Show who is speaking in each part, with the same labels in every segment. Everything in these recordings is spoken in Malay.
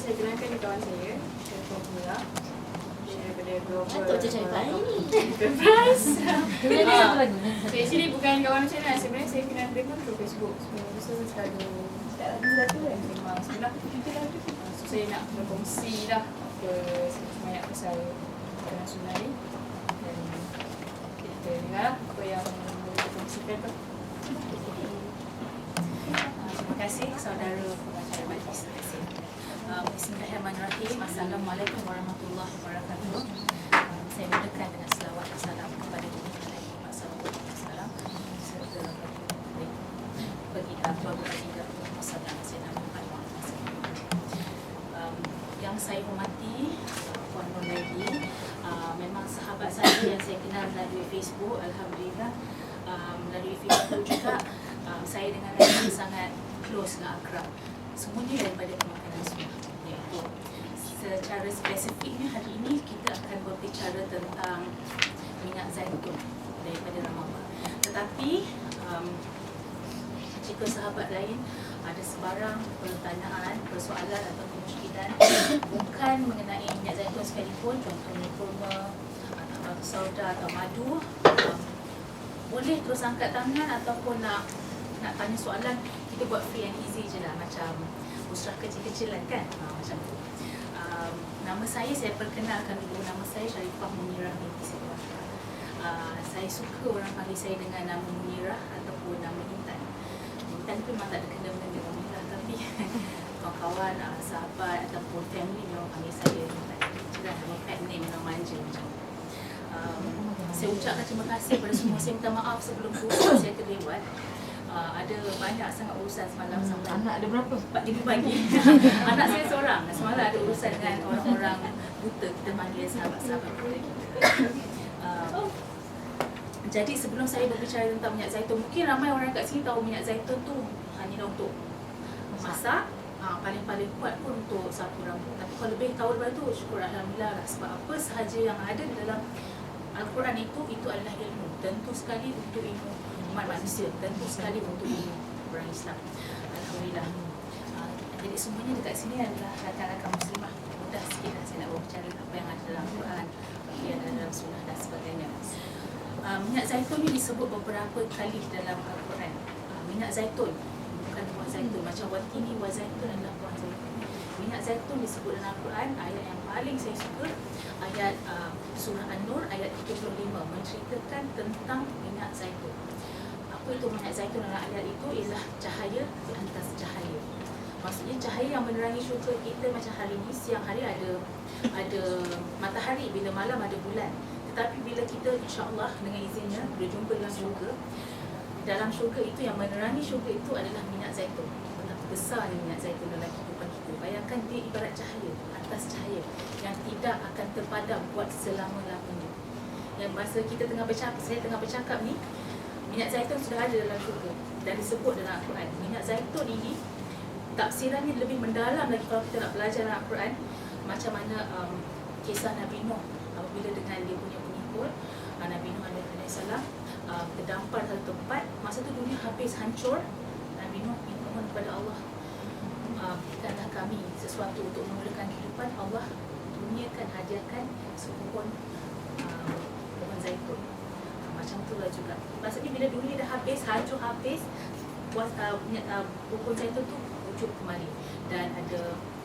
Speaker 1: saya kenalkan ni kawan saya, Formula. Daripada Global.
Speaker 2: Untuk cari kain ni.
Speaker 1: Enterprise.
Speaker 2: Satu lagu.
Speaker 1: So actually bukan kawan macam mana, sebenarnya saya kenal dia pun through Facebook. So selalu tak lagu kan memang sebelah kita lagu. So saya nak berkongsi lah apa sebanyak pasal kenal sunnah ni. Dan kita dengar apa yang boleh dikongsikan tu.
Speaker 3: Terima kasih saudara pengacara majlis. Bismillahirrahmanirrahim. Assalamualaikum warahmatullahi wabarakatuh. Saya mulakan dengan selawat dan salam kepada Nabi Muhammad SAW serta bagi keluarga baginda Muhammad SAW. Yang saya hormati Puan Nurlaidi, memang sahabat saya yang saya kenal melalui Facebook. Alhamdulillah, melalui Facebook juga saya dengan dia sangat close dan akrab. Semuanya daripada pemakanan sunnah, iaitu secara spesifiknya hari ini kita akan berbicara tentang minyak zaitun daripada Ramadan. Tetapi jika sahabat lain ada sebarang pertanyaan, persoalan atau kemusykilan bukan mengenai minyak zaitun sekalipun, contohnya kurma atau sauda atau madu, boleh terus angkat tangan ataupun nak tanya soalan, kita buat free and easy je lah, macam usrah kecil-kecilan kan, macam tu. Nama saya perkenalkan dulu, nama saya Sharifah Munirah binti Sidwar. Saya suka orang panggil saya dengan nama Munirah ataupun nama Intan. Intan tu memang tak ada kena-mengena dengan Munirah, tapi kawan-kawan, sahabat ataupun family memang panggil saya Intan. Jelas nama pet name memang manja macam tu. Saya ucapkan terima kasih kepada semua. Saya minta maaf sebelum tu saya terlewat. Ada banyak sangat urusan semalam sampai
Speaker 2: Anak ada berapa?
Speaker 3: 4-5 pagi. Anak saya seorang. Semalam ada urusan dengan orang-orang buta, kita panggil sahabat-sahabat buta kita. Jadi sebelum saya berbicara tentang minyak zaitun, mungkin ramai orang kat sini tahu minyak zaitun tu hanya untuk masak, paling-paling kuat pun untuk sapu rambut. Tapi kalau lebih tahu daripada tu, syukur alhamdulillah lah. Sebab apa sahaja yang ada di dalam Al-Quran itu adalah ilmu. Tentu sekali untuk ilmu umat manusia, tentu sekali untuk orang Islam. Alhamdulillah. Jadi semuanya dekat sini adalah rakan-rakan muslimah. Mudah sikit lah saya nak berbicara apa yang ada dalam Quran, apa yang ada dalam sunnah dan sebagainya. Minyak zaitun ni disebut beberapa kali dalam Al-Quran. Minyak zaitun, bukan buah zaitun. Macam watini, buah zaitun adalah buah zaitun. Minyak zaitun disebut dalam Al-Quran. Ayat yang paling saya suka, ayat surah An-Nur ayat 35, menceritakan tentang minyak zaitun. Apa itu minyak zaitun dalam ayat itu? Ialah cahaya di atas cahaya. Maksudnya cahaya yang menerangi syurga kita macam hari ini, siang hari ada matahari, bila malam ada bulan. Tetapi bila kita insya-Allah dengan izinnya berjumpa dalam syurga, dalam syurga itu yang menerangi syurga itu adalah minyak zaitun. Betapa besarnya minyak zaitun dalam kehidupan kita. Bayangkan dia ibarat cahaya, atas cahaya yang tidak akan terpadam buat selama-lamanya. Yang masa kita tengah bercakap, saya tengah bercakap ni, minyak zaitun sudah ada dalam syurga dan disebut dalam Al-Quran. Minyak zaitun ini tafsirannya lebih mendalam lagi kalau kita nak belajar dalam Al-Quran. Macam mana kisah Nabi Nuh apabila dengan dia punya pengikut, Nabi Nuh AS terdampar satu tempat. Masa tu dunia habis hancur. Nabi Nuh mohon kepada Allah, berikanlah kami sesuatu untuk memulakan kehidupan. Allah duniakan, hadiahkan sepohon pohon zaitun. Macam tu lah juga. Maksudnya bila dunia dah habis, hancur habis, pohon zaitun tu wujud kembali. Dan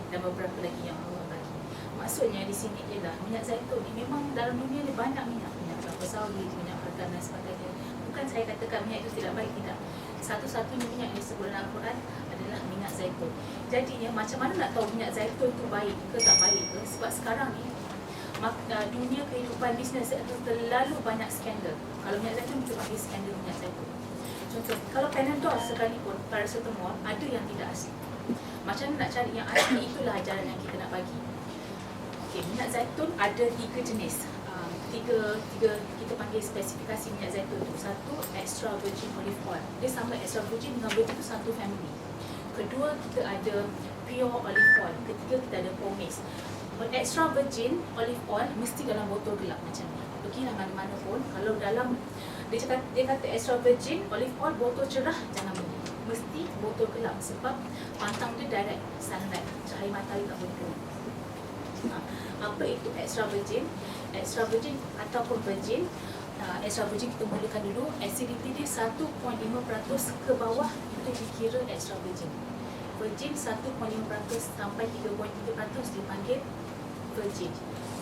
Speaker 3: beberapa lagi yang Allah bagi. Maksudnya di sini ialah minyak zaitun ni memang dalam dunia ni banyak minyak kelapa sawit, minyak argan dan sebagainya. Bukan saya katakan minyak itu tidak baik, tidak. Satu-satunya minyak yang disebut dalam Al-Quran adalah minyak zaitun. Jadinya macam mana nak tahu minyak zaitun tu baik ke tak baik ke? Sebab sekarang ni dunia kehidupan bisnes itu terlalu banyak skandal. Kalau minyak zaitun cuma bagi skandal minyak zaitun. Contoh, kalau Panadol sekalipun, paracetamol, ada yang tidak asli. Macam mana nak cari yang asli, itulah ajaran yang kita nak bagi. Okey, minyak zaitun ada 3 jenis. Tiga kita panggil spesifikasi minyak zaitun tu. Satu, extra virgin olive oil. Dia sama extra virgin dengan virgin tu satu family. Kedua, kita ada pure olive oil. Ketiga, kita ada pomace. Extra virgin olive oil mesti dalam botol gelap macam ni. Pergilah mana-mana pun, kalau dalam dia kata extra virgin olive oil botol cerah, jangan beli. mesti botol gelap sebab pantang dia direct sunlight, cahaya matahari tak boleh kena. Apa itu extra virgin? Extra virgin ataupun virgin. Extra virgin kita mulakan dulu, acidity dia 1.5% ke bawah itu dikira extra virgin. Virgin 1.5% sampai 3.3% dipanggil virgin.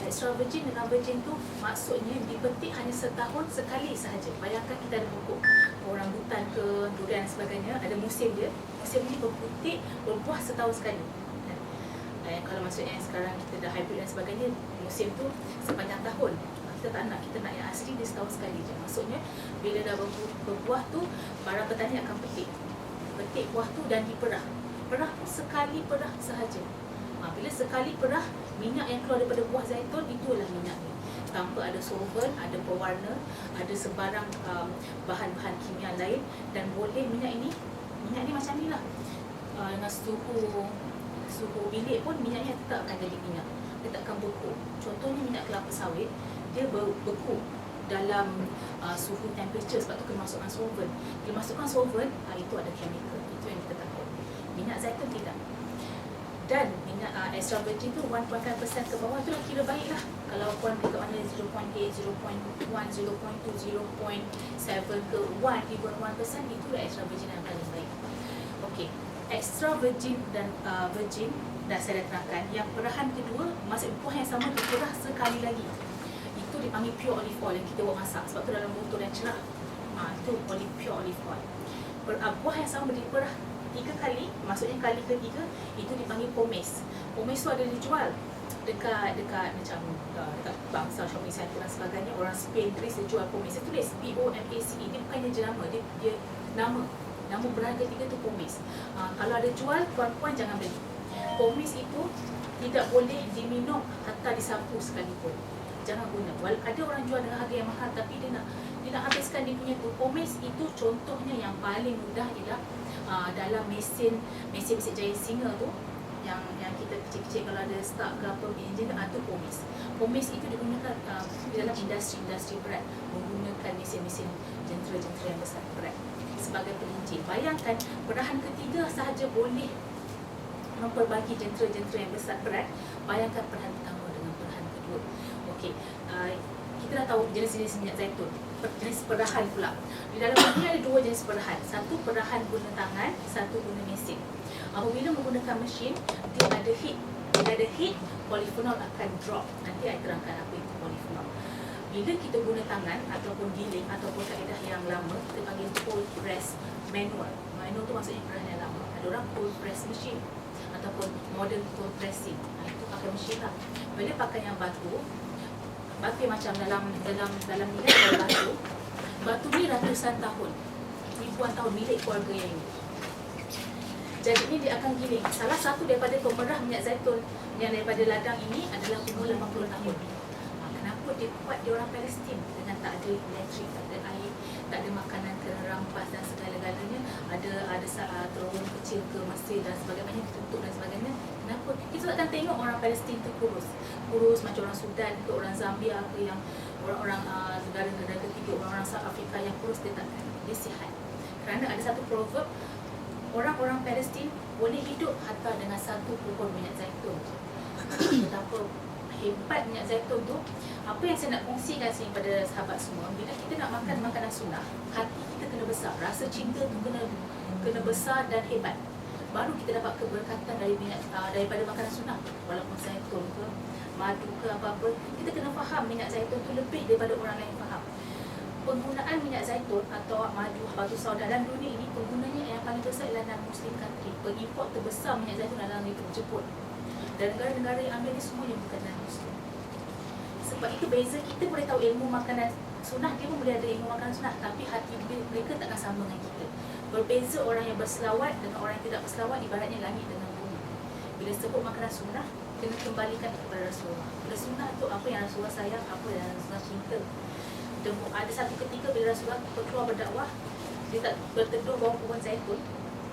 Speaker 3: Extra virgin dengan virgin tu maksudnya dipetik hanya setahun sekali sahaja. Bayangkan kita ada pokok rambutan ke durian dan sebagainya, ada musim dia. Musim ni berputik, berbuah setahun sekali. Kalau maksudnya sekarang kita dah hybrid dan sebagainya, musim tu sepanjang tahun. Kita tak nak, kita nak yang asli dia setahun sekali je. Maksudnya bila dah berbuah tu, para petani akan petik buah tu dan diperah. Perah pun sekali perah sahaja. Bila sekali perah, minyak yang keluar daripada buah zaitun itulah minyak ni. Tanpa ada solvent, ada pewarna, ada sebarang bahan-bahan kimia lain, dan boleh minyak ni macam ni lah. Dengan suhu bilik pun minyaknya tetap akan jadi minyak. Dia tak akan beku. Contohnya minyak kelapa sawit, dia beku dalam suhu temperature, sebab tu kena masukkan solvent. Bila masukkan solvent, itu ada chemical. Itu yang kita takut. Minyak zaitun tidak. Dan minyak extra virgin tu 1.5% ke bawah tu dah kira baik lah. Kalau puan dekat mana 0.8, 0.1, 0.2, 0.7 ke 1, even 1%, itu dah extra virgin yang paling baik. Okey, extra virgin dan virgin dah saya dah terangkan. Yang perahan kedua, maksud buah yang sama diperah sekali lagi. Itu dipanggil pure olive oil yang kita buat masak. Sebab tu dalam botol yang cerah, itu pure olive oil. Buah yang sama diperah 3 kali, maksudnya kali ketiga, itu dipanggil pomace. Pomace tu ada dijual dekat macam dekat bangsa shopping center dan sebagainya. Orang Spain, Greece dia jual pomace. Dia tulis POMACE. Dia bukannya jenama, dia nama berharga 3 tu pomace. Kalau ada jual, puan-puan jangan beli. Pomace itu tidak boleh diminum hatta disapu sekalipun. Jangan guna. Ada orang jual dengan harga yang mahal, tapi dia nak habiskan dia punya tu. Pomace itu contohnya yang paling mudah ialah dalam mesin jahit singa tu, yang kita kecil-kecil kalau ada start ke apa enjin tu pomace. Pomace itu digunakan dalam industri berat, menggunakan mesin-mesin jentera-jentera yang besar berat sebagai pelincir. Bayangkan perahan ketiga sahaja boleh memperbagi jentera-jentera yang besar berat. Bayangkan perahan pertama dengan perahan kedua. Okey, kita dah tahu jenis-jenis minyak zaitun. Jenis perahan pula. Di dalam ini ada 2 jenis perahan. Satu perahan guna tangan, satu guna mesin. Apabila menggunakan mesin, dia ada heat. Bila ada heat, polyphenol akan drop. Nanti saya terangkan apa itu polyphenol. Bila kita guna tangan ataupun giling ataupun kaedah yang lama, kita panggil cold press manual. Manual tu maksudnya perahan yang lama. Ada orang cold press machine ataupun modern cold pressing. Itu pakai mesin lah. Bila pakai yang batu macam dalam nilai batu ni ratusan tahun, ribuan tahun, milik keluarga yang ini. Jadi ni dia akan giling. Salah satu daripada pemerah minyak zaitun yang daripada ladang ini adalah umur 50 tahun. Kenapa dia kuat? Dia orang Palestin dengan tak ada elektrik, tak ada air, tak ada makanan kena rampas dan segala-galanya. Ada terowong kecil ke Mesir dan sebagainya, ditutup dan sebagainya. Kenapa? Kita takkan tengok orang Palestin tu kurus macam orang Sudan ke, orang Zambia ke, yang orang-orang negara-negara ketiga, orang-orang South Africa yang kurus, dia takkan. Dia sihat. Kerana ada satu proverb, orang-orang Palestin boleh hidup hatta dengan satu pohon minyak zaitun. Betapa hebat minyak zaitun tu. Apa yang saya nak kongsikan sini pada sahabat semua, bila kita nak makan makanan sunnah, hati kita kena besar, rasa cinta tu kena besar dan hebat. Baru kita dapat keberkatan daripada makanan sunnah. Walaupun zaitun ke, madu ke apa-apa, kita kena faham minyak zaitun tu lebih daripada orang lain faham. Penggunaan minyak zaitun atau madu batu sauda dalam dunia ini, penggunanya yang paling besar ialah non-Muslim country. Pengimport terbesar minyak zaitun adalah Jepun. Dan negara-negara yang ambil ni semuanya bukan non-Muslim. Sebab itu beza, kita boleh tahu ilmu makanan sunnah, dia pun boleh ada ilmu makanan sunnah, tapi hati mereka takkan sama dengan kita. Berbeza orang yang berselawat dengan orang yang tidak berselawat, ibaratnya langit dengan bumi. Bila sebut makanan sunnah, kena kembalikan kepada Rasulullah. Bila sunnah tu apa yang Rasulullah sayang, apa yang Rasulullah cinta. Dan ada satu ketika bila Rasulullah keluar berdakwah, dia tak berteduh bawah pohon zaitun.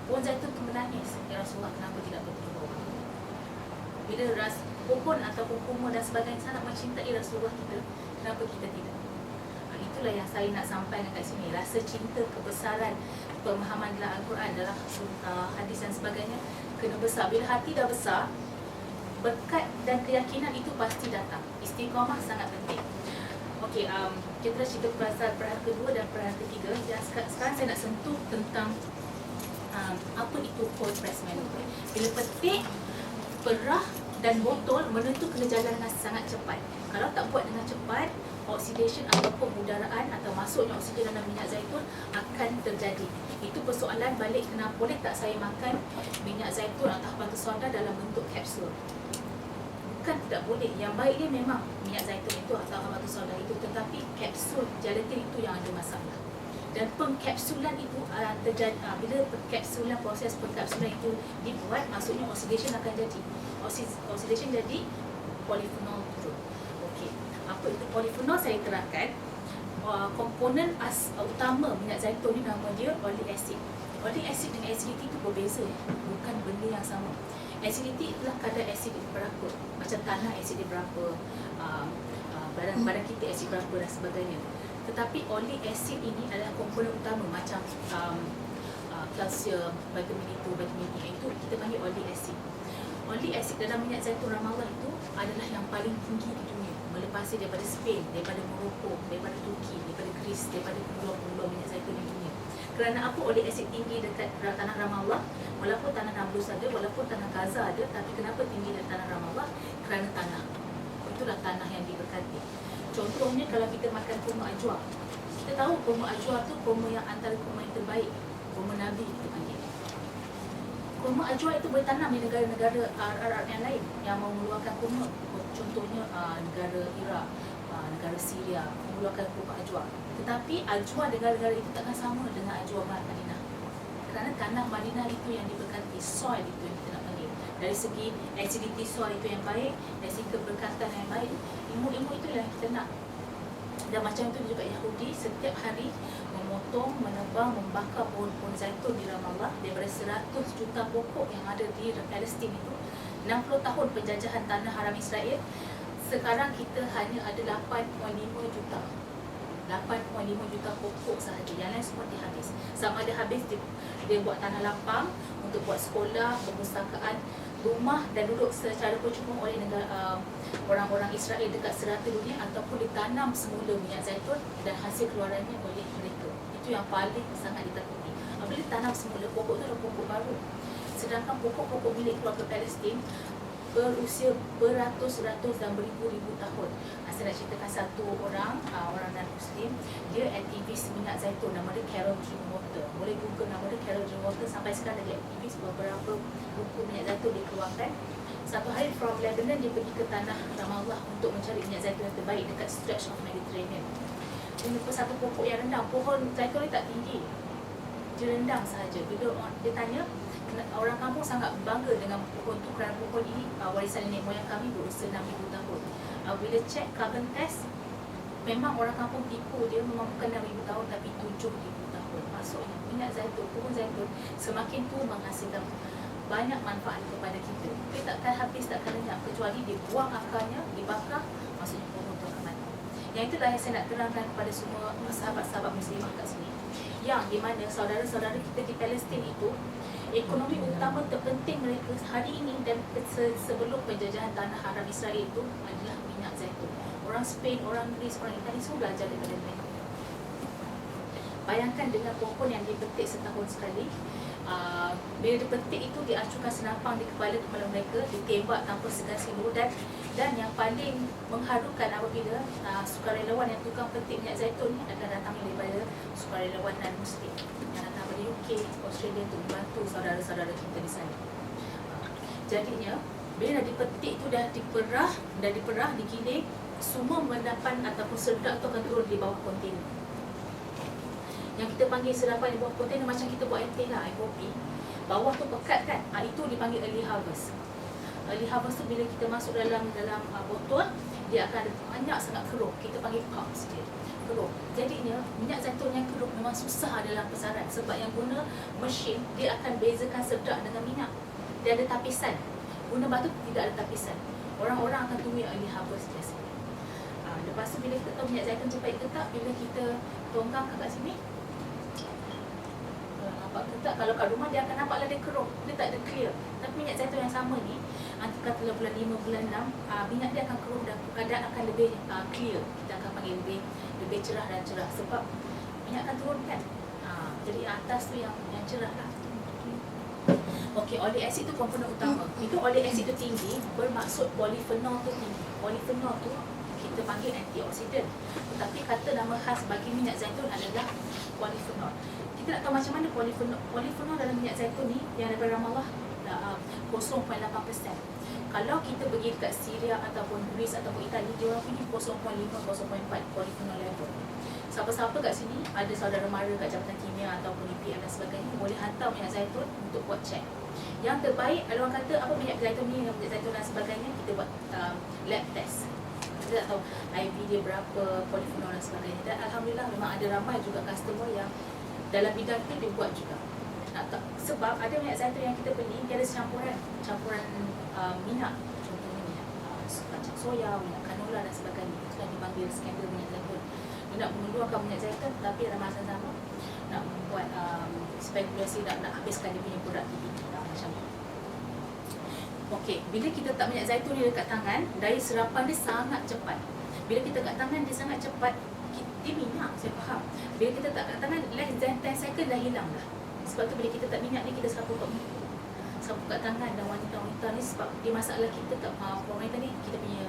Speaker 3: Pohon zaitun tu menangis, ya Rasulullah, kenapa tidak berteduh bawah? Bila pohon ataupun kurma dan sebagainya sangat mencintai Rasulullah kita, kenapa kita tidak? Itulah itulah yang saya nak sampaikan kat sini. Rasa cinta, kebesaran, pemahaman dalam Al-Quran, dalam hadis dan sebagainya kena besar. Bila hati dah besar, berkat dan keyakinan itu pasti datang. Istiqamah sangat penting. Okey, kita dah cerita pasal perahan kedua dan perahan ketiga. Dan sekarang saya nak sentuh tentang apa itu cold press maneuver. Bila petik, perah dan botol menentu kena jalan dengan sangat cepat. Kalau tak buat dengan cepat, oxidation ataupun udaraan atau masuknya oksigen dalam minyak zaitun akan terjadi. Itu persoalan balik kenapa boleh tak saya makan minyak zaitun atau habatus sauda dalam bentuk kapsul. Bukan tidak boleh. Yang baik dia memang minyak zaitun itu atau habatus sauda itu, tetapi kapsul gelatin itu yang ada masalah. Dan pengkapsulan itu terjadi bila pengkapsulan, proses pengkapsulan itu dibuat, maksudnya oxidation akan jadi. Oxidation jadi polyphenol turun. Okey. Apa itu polyphenol saya terangkan. Komponen utama minyak zaitun ni nama dia oleic acid. Oleic acid dengan acidity itu berbeza, bukan benda yang sama. Acidity itulah kadar asid berapa, macam tanah asid dia berapa, badan kita asid berapa dan sebagainya. Tetapi oleic acid ini adalah komponen utama, macam kalsium, vitamin itu, vitamin E, itu kita panggil oleic acid. Oleic acid dalam minyak zaitun Ramallah itu adalah yang paling tinggi di dunia, melepasi daripada Spain, daripada Morocco, daripada Turki, daripada Greece, daripada pulau-pulau minyak zaitun di dunia. Kerana apa oleic acid tinggi dekat tanah Ramallah? Walaupun tanah Nablus ada, walaupun tanah Gaza ada, tapi kenapa tinggi dekat tanah Ramallah? Kerana tanah. Itulah tanah yang diberkati. Contohnya kalau kita makan kurma ajwa, kita tahu kurma ajwa tu kurma yang antara kurma yang terbaik, kurma Nabi kita panggil. Kurma ajwa itu boleh tanam di negara-negara Arab yang lain yang mengeluarkan kurma. Contohnya negara Iraq, negara Syria mengeluarkan kurma ajwa. Tetapi ajwa negara-negara itu takkan sama dengan ajwa Madinah. Kerana tanah Madinah itu yang diberkati, soil itu yang kita nak panggil. Dari segi acidity soil itu yang baik, dari segi keberkatan yang baik, ilmu-ilmu itulah yang kita nak. Dan macam itu juga Yahudi setiap hari memotong, menebang, membakar pohon-pohon zaitun di Ramallah. Daripada 100 juta pokok yang ada di Palestin itu, 60 tahun penjajahan tanah haram Israel, sekarang kita hanya ada 8.5 juta. 8.5 juta pokok sahaja. Yang lain semua dihabis. Sama ada habis dia buat tanah lapang untuk buat sekolah, perpustakaan, rumah dan duduk secara percuma oleh negara orang-orang Israel dekat serata dunia, ataupun ditanam semula minyak zaitun dan hasil keluarannya oleh mereka. Itu yang paling sangat ditakuti. Apabila ditanam semula, pokok itu adalah pokok baru. Sedangkan pokok-pokok milik keluarga Palestin berusia beratus-ratus dan beribu-ribu tahun. Saya nak ceritakan satu orang non-Muslim, dia aktivis minyak zaitun, nama dia Carol Drinkwater. Boleh google nama dia Carol Drinkwater, sampai sekarang dia aktivis, beberapa buku minyak zaitun dia keluarkan. Satu hari from Lebanon dia pergi ke tanah Ramallah untuk mencari minyak zaitun yang terbaik dekat stretch of Mediterranean. Dia jumpa satu pokok yang rendang, pohon zaitun ni tak tinggi, dia rendang sahaja. Bila dia tanya, orang kampung sangat bangga dengan pohon tu kerana pohon ini warisan nenek moyang kami berusia 6,000 tahun. Bila cek carbon test, memang orang kampung tipu dia, memang bukan 6,000 tahun tapi 7,000 tahun. Maksudnya minyak zaitun, pohon zaitun semakin tua menghasilkan banyak manfaat kepada kita. Dia takkan habis, takkan lenyap, kecuali dia buang akarnya, dibakar, maksudnya pohon tu akan mati. Yang itulah yang saya nak terangkan kepada semua sahabat-sahabat muslimah kat sini, yang di mana saudara-saudara kita di Palestin itu, ekonomi utama terpenting mereka hari ini dan sebelum penjajahan tanah haram Israel itu adalah minyak zaitun. Orang Spain, orang Greece, orang Itali semua belajar daripada mereka. Bayangkan dengan pohon yang dipetik setahun sekali, bila dipetik itu diacukan senapang di kepala mereka, ditembak tanpa segan-silu, dan yang paling mengharukan apabila sukarelawan yang tukang petik minyak zaitun ni akan datang daripada sukarelawan non-Muslim yang datang dari UK, Australia untuk membantu saudara-saudara kita di sana. Jadinya bila dah dipetik itu dah diperah, digiling, semua mendapan ataupun sedap tu akan turun di bawah kontainer. Yang kita panggil sedapan di bawah kontainer macam kita buat air teh lah, air kopi. Bawah tu pekat kan, itu dipanggil early harvest. Early harvest tu bila kita masuk dalam botol, dia akan banyak sangat keruh. Kita panggil pulps dia, keruh. Jadinya minyak zaitun yang keruh memang susah dalam pasaran, sebab yang guna mesin dia akan bezakan sedap dengan minyak. Dia ada tapisan. Guna batu tidak ada tapisan. Orang-orang akan tunggu yang early harvest biasanya. Lepas tu bila kita tahu minyak zaitun tu baik ke tak, bila kita tonggang kat sini, nampak ke tak? Kalau kat rumah dia akan nampaklah dia keruh, dia tak ada clear. Tapi minyak zaitun yang sama ni, katalah bulan 5, bulan 6, minyak dia akan keruh dan keadaan akan lebih clear. Kita akan panggil lebih cerah dan cerah sebab minyak akan turun kan. Jadi atas tu yang cerah lah. Okey, oleic acid tu komponen utama. Itu oleic acid tu tinggi bermaksud polifenol tu tinggi. Polifenol tu kita panggil antioksidan. Tetapi kata nama khas bagi minyak zaitun adalah polifenol. Kita nak tahu macam mana polifenol. Polifenol dalam minyak zaitun ni yang daripada Ramallah 0.8%. Kalau kita pergi dekat Syria ataupun Greece ataupun Itali, dia orang punya 0.5, 0.4 polifenol level. Siapa-siapa kat sini ada saudara mara kat Jabatan Kimia ataupun EPM dan sebagainya, boleh hantar minyak zaitun untuk buat check. Yang terbaik, kalau orang kata apa minyak zaitun ni, minyak zaitun dan sebagainya, kita buat lab test. Kita tak tahu IV dia berapa, polifenol dan sebagainya. Dan Alhamdulillah memang ada ramai juga customer yang dalam bidang itu dia buat juga. Sebab ada minyak zaitun yang kita beli, dia ada campuran minyak. Contohnya minyak kacang soya, minyak canola dan sebagainya. Itu yang dipanggil skandal minyak zaitun. Dia nak mengeluarkan minyak zaitun tapi dalam masa sama nak membuat spekulasi nak habiskan dia punya produktiviti macam tu. Okey, bila kita letak minyak zaitun ni dekat tangan, daya serapan dia sangat cepat. Bila kita kat tangan dia sangat cepat, dia minyak, saya faham. Bila kita letak kat tangan, less than 10 second dah hilang dah. Sebab tu bila kita tak minyak ni, kita sapu kat tangan. Dan wanita-wanita ni sebab dia masalah kita kat wanita ni, kita punya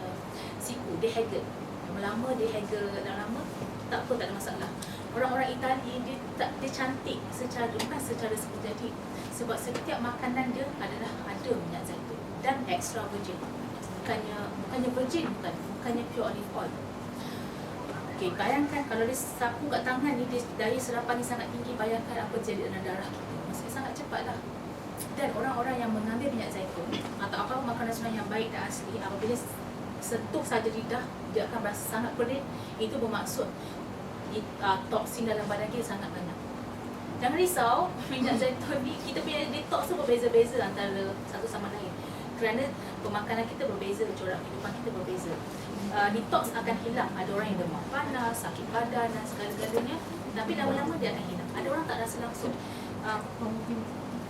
Speaker 3: siku, dia haggard. Lama dia haggard, lama tak apa, tak ada masalah. Orang-orang Itali dia cantik bukan secara seperti sebab setiap makanan dia adalah ada minyak zaitun dan extra virgin. Bukannya virgin, bukannya pure olive oil. Okey, bayangkan kalau dia sapu kat tangan ni, dia daya serapan ni sangat tinggi, bayangkan apa jadi dalam darah kita. Maksudnya sangat cepatlah. Dan orang-orang yang mengambil minyak zaitun atau apa makanan sungai yang baik dan asli, apabila sentuh saja lidah, dia akan rasa sangat perit. Itu bermaksud toksin dalam badan kita sangat banyak. Jangan risau, minyak zaitun ni kita punya detox tu berbeza-beza antara satu sama lain. Kerana pemakanan kita berbeza, corak kehidupan kita berbeza. Detox akan hilang. Ada orang yang demam panas, sakit badan dan segala-galanya, tapi lama-lama dia akan hilang. Ada orang tak rasa langsung.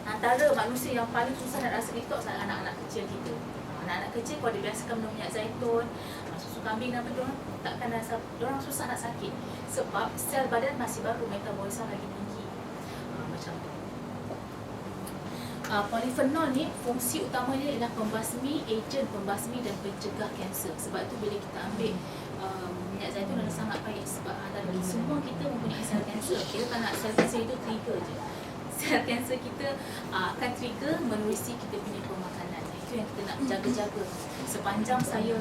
Speaker 3: Antara manusia yang paling susah nak rasa detox adalah anak-anak kecil kita. Anak-anak kecil kalau dibiasakan minum minyak zaitun, susu kambing dan apa, diorang takkan rasa, diorang susah nak sakit sebab sel badan masih baru, metabolisme lagi tinggi. Macam tu. Polifenol ni fungsi utama dia adalah pembasmi, ejen pembasmi dan pencegah kanser. Sebab tu bila kita ambil minyak zaitun adalah sangat baik sebab semua kita mempunyai sel kanser. Kita tak nak sel kanser itu trigger je. Sel kanser kita akan trigger menerusi kita punya pemakanan. Itu yang kita nak jaga-jaga. Sepanjang saya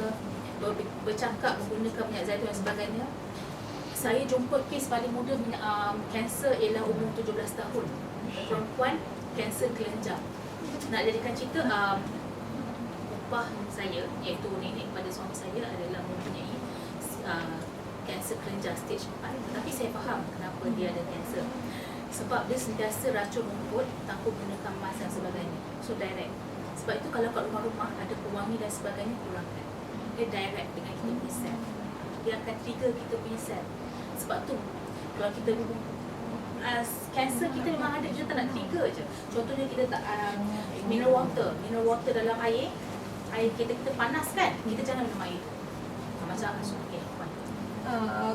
Speaker 3: bercakap menggunakan minyak zaitun dan sebagainya, saya jumpa kes paling muda minyak kanser ialah umur 17 tahun. Perempuan kanser kelenjar. Nak jadikan cerita, upah saya iaitu nenek pada suami saya adalah mempunyai kanser kelenjar stage 4. Tetapi saya faham kenapa dia ada kanser. Sebab dia sentiasa racun rumput tanpa gunakan emas dan sebagainya. So direct. Sebab itu kalau kat rumah-rumah ada pewangi dan sebagainya, kurangkan. Dia direct dengan kita punya sel. Dia akan trigger kita punya sel. Sebab tu kalau kita kanser kita memang ada, kita tak nak trigger je. Contohnya kita tak mineral water dalam air kita panas kan, kita jangan minum air. Macam okey,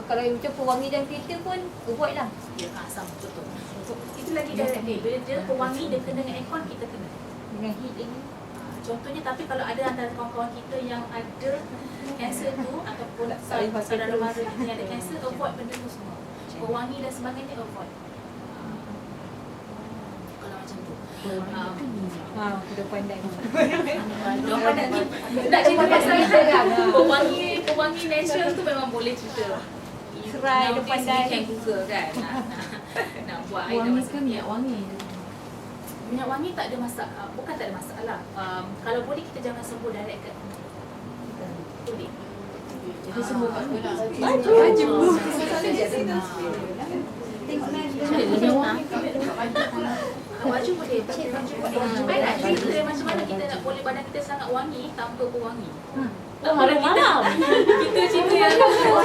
Speaker 2: kalau macam pewangi dan kereta pun avoid lah.
Speaker 3: ya, sama betul. Itu lagi direct dia. Bila dia pewangi dia kena dengan aircon, kita kena
Speaker 2: Dengan heat ini.
Speaker 3: Contohnya, tapi kalau ada antara kawan-kawan kita yang ada kanser tu ataupun saudara mara kita yang ada kanser, avoid benda tu semua. Pewangi dan sebagainya avoid. Kalau macam tu.
Speaker 2: Sudah pandai.
Speaker 3: Diorang pandai ni. Nak cerita pasal pewangi natural tu memang boleh cerita.
Speaker 2: Serai dia pandai.
Speaker 3: Can Google kan. Nak buat air
Speaker 4: Wangi
Speaker 3: dan
Speaker 4: kan minyak wangi.
Speaker 3: minyak wangi tak ada masalah, bukan tak ada masalah. Kalau boleh kita jangan sembuh direct kat kulit.
Speaker 4: Jadi semua kat kulit.
Speaker 2: Baju.
Speaker 4: Tengok lah.
Speaker 3: Baju boleh. Baju boleh. Nak cerita macam mana kita nak boleh badan kita sangat wangi tanpa pewangi. Tak boleh
Speaker 4: malam.
Speaker 3: kita cerita yang dulu.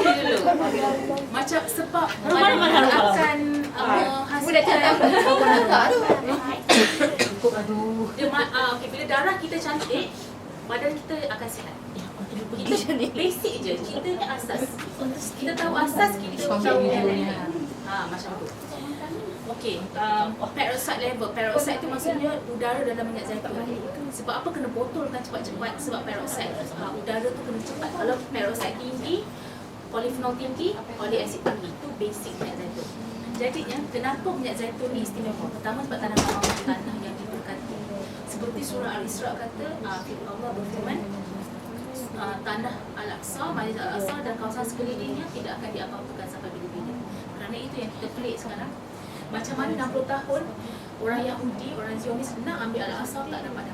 Speaker 3: Macam sebab
Speaker 4: Malam.
Speaker 3: akan hasilkan okay, bila darah kita cantik, badan kita akan sihat. Kita basic je, kita ni asas. Kita tahu asas, kita tahu yang lain. Macam tu. Okey, peroxide level. Peroxide tu maksudnya udara dalam minyak zaitun. Sebab apa kena botolkan cepat-cepat? Sebab peroxide, udara tu kena cepat. Kalau peroxide tinggi, polifenol tinggi, oleic acid tinggi. Itu basic minyak zaitun. Jadinya, kenapa minyak zaitun ni istimewa? Pertama sebab tanah yang diberkati. Seperti surah Al-Isra kata, Allah berfirman, tanah Al-Aqsa, Masjid Al-Aqsa dan kawasan sekelilingnya tidak akan diapa-apakan sampai bila-bila. Kerana itu yang kita pelik sekarang. Macam mana 60 tahun orang Yahudi, orang Zionis nak ambil Al-Aqsa, tak dapat.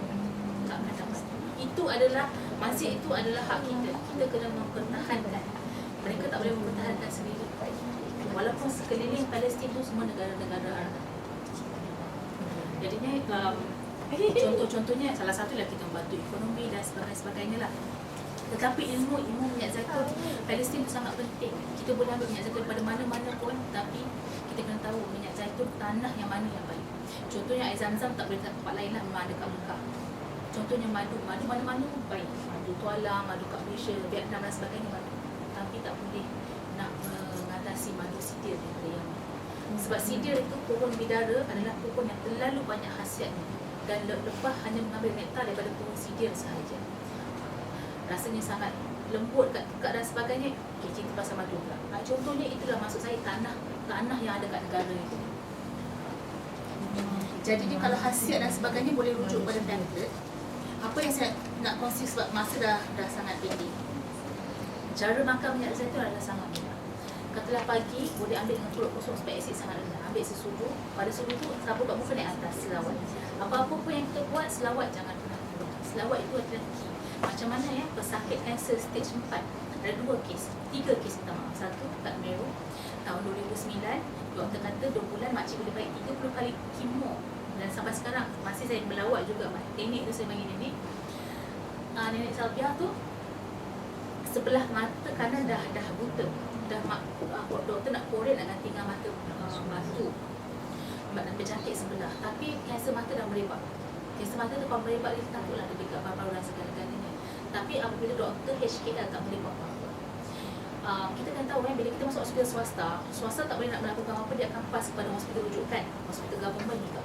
Speaker 3: Tak akan dapat. Itu adalah, masjid itu adalah hak kita. Kita kena mempertahankan. Mereka tak boleh mempertahankan sendiri. Walaupun sekeliling Palestin itu semua negara-negara Arab. Jadinya contoh-contohnya salah satulah kita membantu ekonomi dan sebagainya lah. Tetapi ilmu minyak zaitun Palestin itu sangat penting. Kita boleh ambil minyak zaitun pada mana-mana pun, tapi kita kena tahu minyak zaitun tanah yang mana yang baik. Contohnya air zam-zam tak boleh tempat lain lah, memang ada kat Mekah. Contohnya madu mana-mana pun baik. Madu tualang, madu kat Malaysia, Vietnam dan sebagainya madu. Tapi tak boleh nak mengatasi madu sidir daripada Yaman. Sebab sidir itu pohon bidara adalah pohon yang terlalu banyak khasiatnya. Dan lebah hanya mengambil nektar daripada pohon sidir sahaja. Rasanya sangat lembut kat dan sebagainya. Okay, cerita pasal madu pula. Contohnya itulah maksud saya tanah yang ada kat negara itu. Jadi dia kalau khasiat dan sebagainya boleh rujuk pada pamphlet. Apa yang saya nak kongsi sebab masa dah sangat pendek. Cara makan minyak zaitun adalah sangat mudah. Katalah pagi boleh ambil dengan perut kosong supaya asid sangat rendah. Ambil sesudu. Pada sudu tu sapu kat muka naik atas, selawat. Apa-apa pun yang kita buat, selawat jangan pernah keluar. Selawat itu adalah key. Macam mana ya, pesakit kanser stage 4 ada 2 kes, 3 kes minta maaf. Satu kat Meru tahun 2009, doktor kata 2 bulan makcik boleh baik 30 kali kemo. Dan sampai sekarang masih saya melawat juga. Nenek tu saya panggil nenek. Nenek Salbiah tu sebelah mata kanan dah buta. Doktor nak korek nak ganti dengan mata batu. Bercantik sebelah. Tapi kanser mata dah merebak. Kanser mata tu kalau merebak dia takutlah dia dekat paru-paru dan segala-galanya. Tapi apabila doktor HKL tak boleh buat apa-apa. Kita kan tahu bila kita masuk hospital swasta tak boleh nak melakukan apa, dia akan pass kepada hospital rujukan, hospital government juga.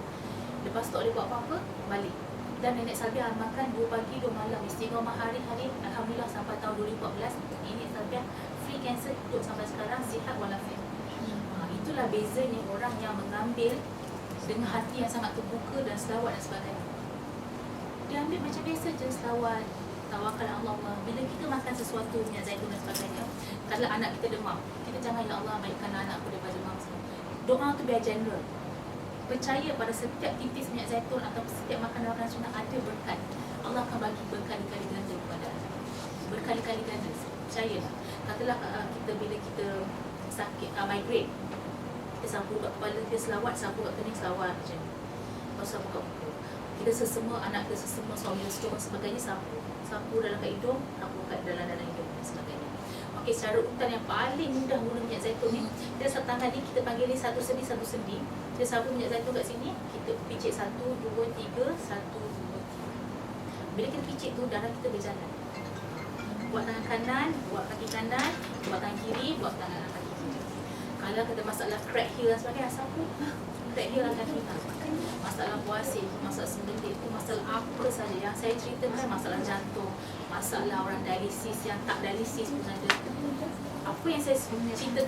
Speaker 3: Lepas tak boleh buat apa-apa, balik. Dan nenek Salbiah makan 2 pagi 2 malam istiqamah hari-hari. Alhamdulillah sampai tahun 2014 nenek Salbiah free cancer, hidup sampai sekarang sihat walafiat. Itulah bezanya orang yang mengambil dengan hati yang sangat terbuka dan selawat dan sebagainya. Dia ambil macam biasa je, selawat, tawakal Allah. Bila kita makan sesuatu minyak zaitun dan sebagainya, kalau anak kita demam, kita jangan ya Allah baikkan anakku daripada demam. Doa tu biar general. Percaya pada setiap titis minyak zaitun atau setiap makanan sunnah ada berkat. Allah akan bagi berkali-kali ganda kepada anak. Berkali-kali ganda. Percayalah. Katalah kita bila kita sakit migraine, kita sapu kat kepala, kita selawat, sapu kat kening, selawat macam ni. Lepas sapu kat muka. Kita sesama, anak kita sesama, suami stroke dan sebagainya, sapu dalam kat hidung, sapu kat dalam hidung dan sebagainya. Okey, secara urutan yang paling mudah guna minyak zaitun ni, kita satu tangan ni kita panggil ni satu sendi. Kita sapu minyak zaitun kat sini, kita picit 1, 2, 3, 1, 2, 3. Bila kita picit tu, darah kita berjalan. Buat tangan kanan, buat kaki kanan, buat tangan kiri, buat tangan kaki kiri. Kalau ada masalah crack heel dan sebagainya, sapu crack heel akan hilang. Masalah puasir, masalah sembelit itu, masalah apa saja yang saya ceritakan, masalah jantung, masalah orang dialisis yang tak dialisis pun ada. Apa yang saya ceritakan